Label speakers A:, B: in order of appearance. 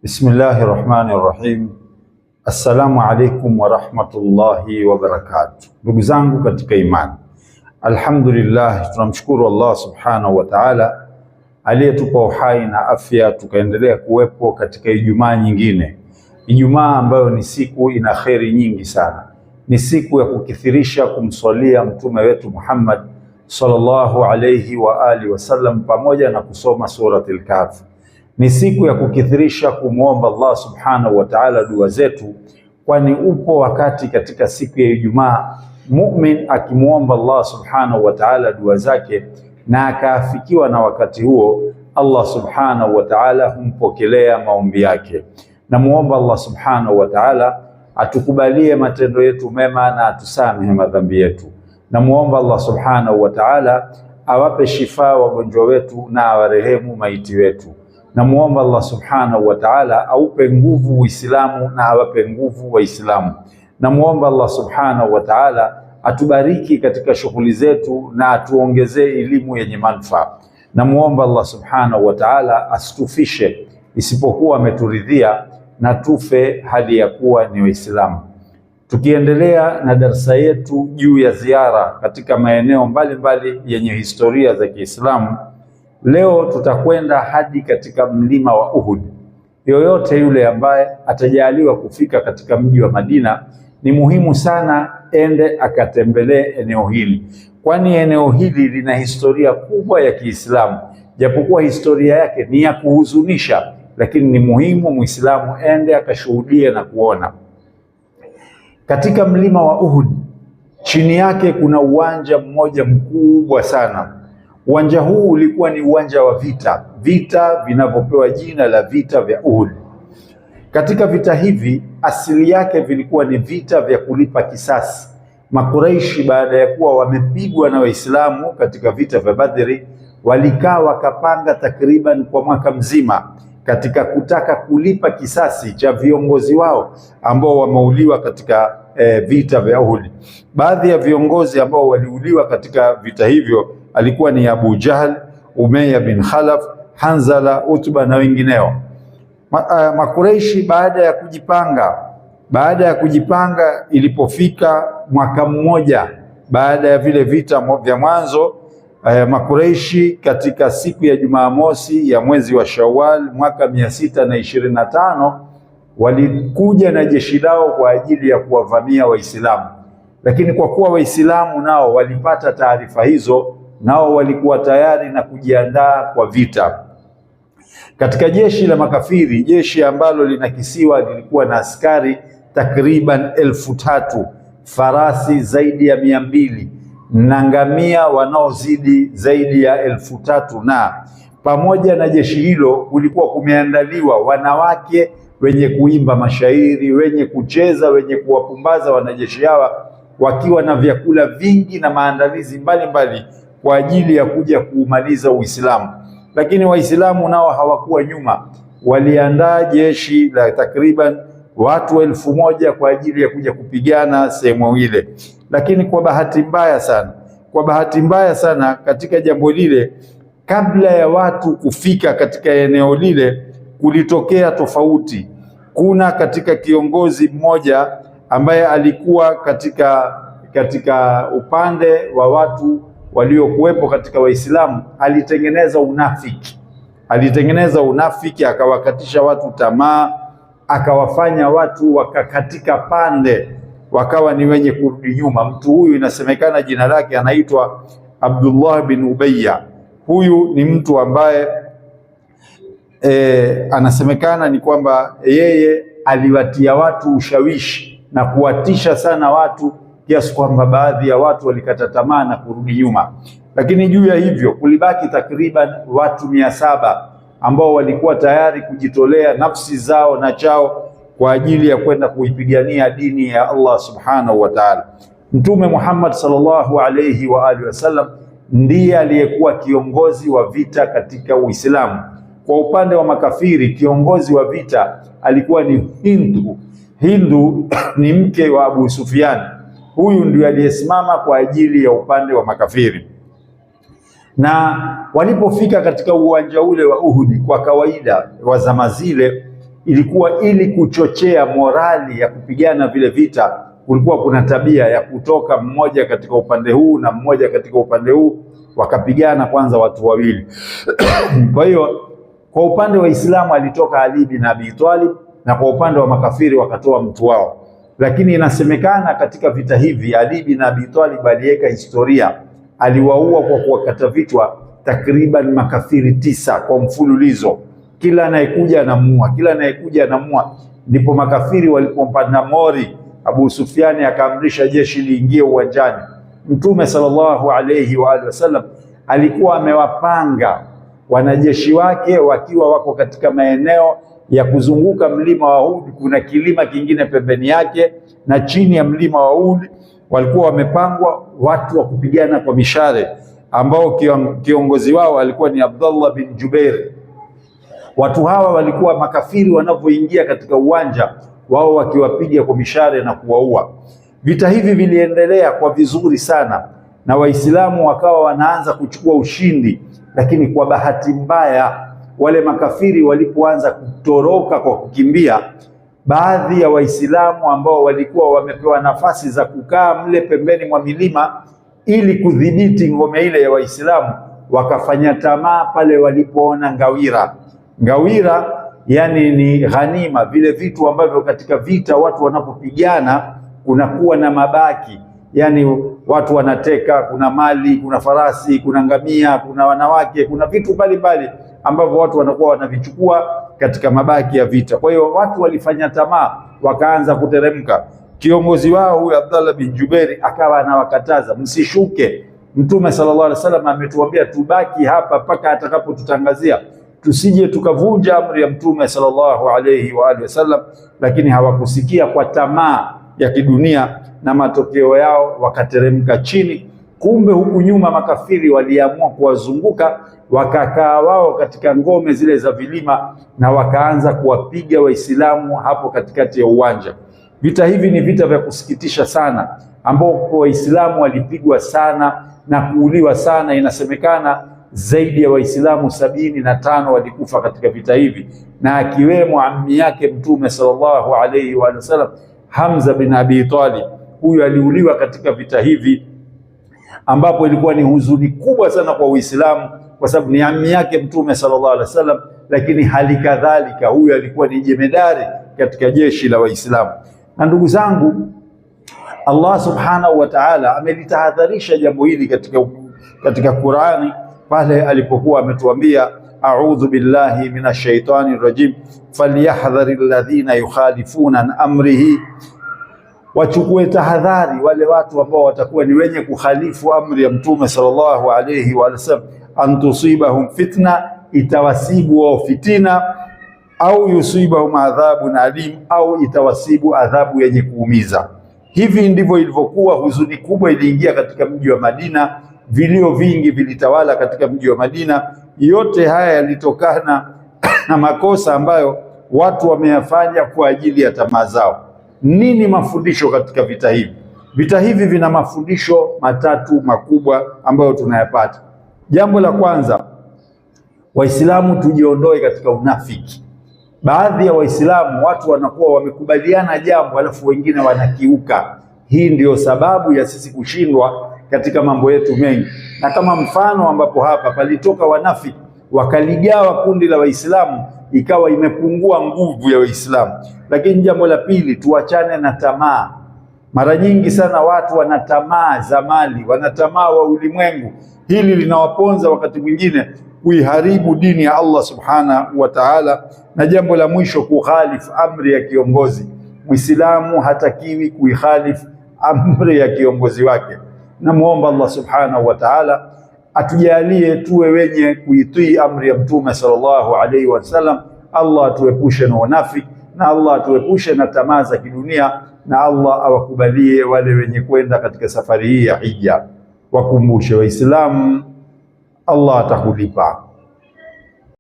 A: Bismillahir Rahmanir Rahim. Assalamu alaikum wa rahmatullahi wa barakatuh. Ndugu zangu katika imani, alhamdulillah, tunamshukuru Allah subhanahu wa ta'ala aliyetupa uhai na afya tukaendelea kuwepo katika Ijumaa nyingine, Ijumaa ambayo ni siku ina kheri nyingi sana. Ni siku ya kukithirisha kumswalia mtume wetu Muhammad sallallahu alayhi wa alihi wasallam pamoja na kusoma suratul Kahf. Ni siku ya kukithirisha kumwomba Allah subhanahu wa ta'ala dua zetu, kwani upo wakati katika siku ya Ijumaa mu'min akimwomba Allah subhanahu wa ta'ala dua zake na akaafikiwa na wakati huo, Allah subhanahu wa ta'ala humpokelea maombi yake. Na muomba Allah subhanahu wa ta'ala atukubalie matendo yetu mema na atusamehe madhambi yetu. Na muomba Allah subhanahu wa ta'ala awape shifa wagonjwa wetu na awarehemu maiti wetu. Na muomba Allah subhanahu wa ta'ala aupe nguvu Uislamu na awape nguvu Waislamu. Na muomba Allah subhanahu wa ta'ala atubariki katika shughuli zetu na atuongezee elimu yenye manufaa. Na muomba Allah subhanahu wa ta'ala asitufishe isipokuwa ameturidhia na tufe hali ya kuwa ni Waislamu. Tukiendelea na darsa yetu juu ya ziara katika maeneo mbalimbali yenye historia za Kiislamu, leo tutakwenda hadi katika mlima wa Uhud. Yoyote yule ambaye atajaliwa kufika katika mji wa Madina, ni muhimu sana ende akatembelee eneo hili, kwani eneo hili lina historia kubwa ya Kiislamu. Japokuwa historia yake ni ya kuhuzunisha, lakini ni muhimu Muislamu ende akashuhudia na kuona. Katika mlima wa Uhud, chini yake kuna uwanja mmoja mkubwa sana. Uwanja huu ulikuwa ni uwanja wa vita vinavyopewa jina la vita vya Uhud. Katika vita hivi asili yake vilikuwa ni vita vya kulipa kisasi. Makuraishi baada ya kuwa wamepigwa na Waislamu katika vita vya Badri, walikaa wakapanga takriban kwa mwaka mzima katika kutaka kulipa kisasi cha viongozi wao ambao wameuliwa katika vita vya Uhud. Baadhi ya viongozi ambao waliuliwa katika vita hivyo alikuwa ni Abu Jahl, Umayya bin Khalaf, Hanzala, Utba na wengineo. Makureishi baada ya kujipanga, ilipofika mwaka mmoja baada ya vile vita vya mwanzo, Makureishi katika siku ya Jumamosi ya mwezi wa Shawwal mwaka 625 walikuja na jeshi lao kwa ajili ya kuwavamia Waislamu. Lakini kwa kuwa Waislamu nao walipata taarifa hizo, nao walikuwa tayari na kujiandaa kwa vita. Katika jeshi la makafiri, jeshi ambalo linakisiwa lilikuwa na askari takriban 1000, farasi zaidi ya 200 na ngamia wanaozidi zaidi ya 1000. Na pamoja na jeshi hilo kulikuwa kumeandaliwa wanawake wenye kuimba mashairi, wenye kucheza, wenye kuwapumbaza wanajeshi hawa, wakiwa na vyakula vingi na maandalizi mbalimbali kwa ajili ya kuja kuumaliza Uislamu. Lakini Waislamu nao hawakuwa nyuma, waliandaa jeshi la takriban watu 1000 kwa ajili ya kuja kupigana sehemu ile. Lakini kwa bahati mbaya sana katika jambo lile, kabla ya watu kufika katika eneo lile, kulitokea tofauti. Kuna katika kiongozi mmoja ambaye alikuwa katika upande wa watu waliokuwepo katika Waislamu, alitengeneza unafiki, akawakatisha watu tamaa, akawafanya watu wakakatika pande, wakawa ni wenye kurudi nyuma. Mtu huyu inasemekana jina lake anaitwa Abdullah bin Ubayya. Huyu ni mtu ambaye anasemekana ni kwamba yeye aliwatia watu ushawishi na kuwatisha sana watu kiasi kwamba baadhi ya watu walikata tamaa na kurudi nyuma. Lakini juu ya hivyo kulibaki takriban watu 700 ambao walikuwa tayari kujitolea nafsi zao na chao kwa ajili ya kwenda kuipigania dini ya Allah subhanahu wa ta'ala. Mtume Muhammad sallallahu alayhi wa alihi wasallam ndiye aliyekuwa kiongozi wa vita katika Uislamu. Kwa upande wa makafiri, kiongozi wa vita alikuwa ni Hindu ni mke wa Abu Sufyan. Huyu ndiye aliyesimama kwa ajili ya upande wa makafiri. Na walipofika katika uwanja ule wa Uhud, kwa kawaida wa zama zile, ilikuwa ili kuchochea morali ya kupigana vile vita. Kulikuwa kuna tabia ya kutoka mmoja katika upande huu na mmoja katika upande huu, wakapigana kwanza watu wawili. Kwa hiyo kwa upande wa Islamu alitoka Ali bin Abi Talib, na kwa upande wa makafiri wakatoa mtu wao. Lakini inasemekana katika vita hivi Ali bin Abi Talib aliweka historia, aliwaua kwa kuwakata vichwa takriban makafiri 9 kwa mfululizo. Kila anayekuja anamuua, kila anayekuja anamuua. Ndipo makafiri walipompanda mori, Abu Sufyani akaamrisha jeshi liingie uwanjani. Mtume sallallahu alayhi wa alihi wasallam alikuwa amewapanga wanajeshi wake wakiwa wako katika maeneo ya kuzunguka mlima wa Uhud. Kuna kilima kingine pembeni yake, na chini ya mlima wa Uhud walikuwa wamepangwa watu wa kupigana kwa mishale, ambao kiongozi wao alikuwa ni Abdullah bin Jubair. Watu hawa walikuwa makafiri wanavyoingia katika uwanja wao wakiwapiga kwa mishale na kuwaua. Vita hivi viliendelea kwa vizuri sana, na Waislamu wakawa wanaanza kuchukua ushindi. Lakini kwa bahati mbaya, wale makafiri walipoanza kutoroka kwa kukimbia, baadhi ya Waislamu ambao walikuwa wamepewa nafasi za kukaa mle pembeni mwa milima ili kudhibiti ngome ile ya Waislamu, wakafanya tamaa pale walipoona ngawira. Ngawira yani ni ghanima, vile vitu ambavyo katika vita watu wanapopigana kunakuwa na mabaki, yani watu wanateka, kuna mali, kuna farasi, kuna ngamia, kuna wanawake, kuna vitu mbalimbali ambavyo watu wanakuwa wanavichukua katika mabaki ya vita. Kwa hiyo watu walifanya tamaa, wakaanza kuteremka. Kiongozi wao huyu Abdullah bin Jubair akawa anawakataza, msishuke. Mtume sallallahu alaihi wasallam ametuambia tubaki hapa mpaka atakapotutangazia, tusije tukavunja amri ya Mtume sallallahu alaihi wa alihi wasallam. Lakini hawakusikia kwa tamaa ya kidunia, na matokeo yao wakateremka chini. Kumbe huku nyuma makafiri waliamua kuwazunguka, wakakaa wao katika ngome zile za vilima, na wakaanza kuwapiga Waislamu hapo katikati ya uwanja. Vita hivi ni vita vya kusikitisha sana, ambao Waislamu walipigwa sana na kuuliwa sana. Inasemekana zaidi ya Waislamu 75 walikufa katika vita hivi, na akiwemo ammi yake Mtume sallallahu alaihi wa sallam, Hamza bin Abi Talib. Huyu aliuliwa katika vita hivi, ambapo ilikuwa ni huzuni kubwa sana kwa Uislamu, kwa sababu ni ammi yake Mtume sallallahu alaihi wasallam. Lakini hali kadhalika huyu alikuwa ni jemedari katika jeshi la Waislamu. Na ndugu zangu, Allah subhanahu wa ta'ala amelitahadharisha jambo hili katika Qur'ani pale alipokuwa ametuambia, a'udhu billahi minash shaitani rajim, falyahdharil ladhina yukhalifuna an amrihi, wachukue tahadhari wale watu ambao watakuwa ni wenye kukhalifu amri ya Mtume sallallahu alayhi wa sallam, an tusibahum fitna, itawasibu wao fitina, au yusibahum adhabun alim, au itawasibu adhabu yenye kuumiza. Hivi ndivyo ilivyokuwa. Huzuni kubwa iliingia katika mji wa Madina, vilio vingi vilitawala katika mji wa Madina. Yote haya yalitokana na makosa ambayo watu wameyafanya kwa ajili ya tamaa zao. Nini mafundisho katika vita hivi? Vita hivi vina mafundisho matatu makubwa ambayo tunayapata. Jambo la kwanza, Waislamu tujiondoe katika unafiki. Baadhi ya Waislamu watu wanakuwa wamekubaliana jambo alafu wengine wanakiuka. Hii ndiyo sababu ya sisi kushindwa katika mambo yetu mengi. Na kama mfano ambapo hapa palitoka wanafiki wakaligawa kundi la Waislamu, ikawa imepungua nguvu ya Waislamu. Lakini jambo la pili, tuachane na tamaa. Mara nyingi sana watu wana tamaa za mali, wana tamaa wa ulimwengu. Hili linawaponza wakati mwingine kuiharibu dini ya Allah subhanahu wa ta'ala. Na jambo la mwisho, kukhalifu amri ya kiongozi. Muislamu hatakiwi kuikhalifu amri ya kiongozi wake. Namuomba Allah subhanahu wa ta'ala atujalie tuwe wenye kuitii amri ya Mtume sallallahu alaihi wasallam. Allah atuepushe na unafiki, na Allah atuepushe na tamaa za kidunia, na Allah awakubalie wale wenye kwenda katika safari hii ya hija. Wakumbushe Waislamu, Allah atakulipa.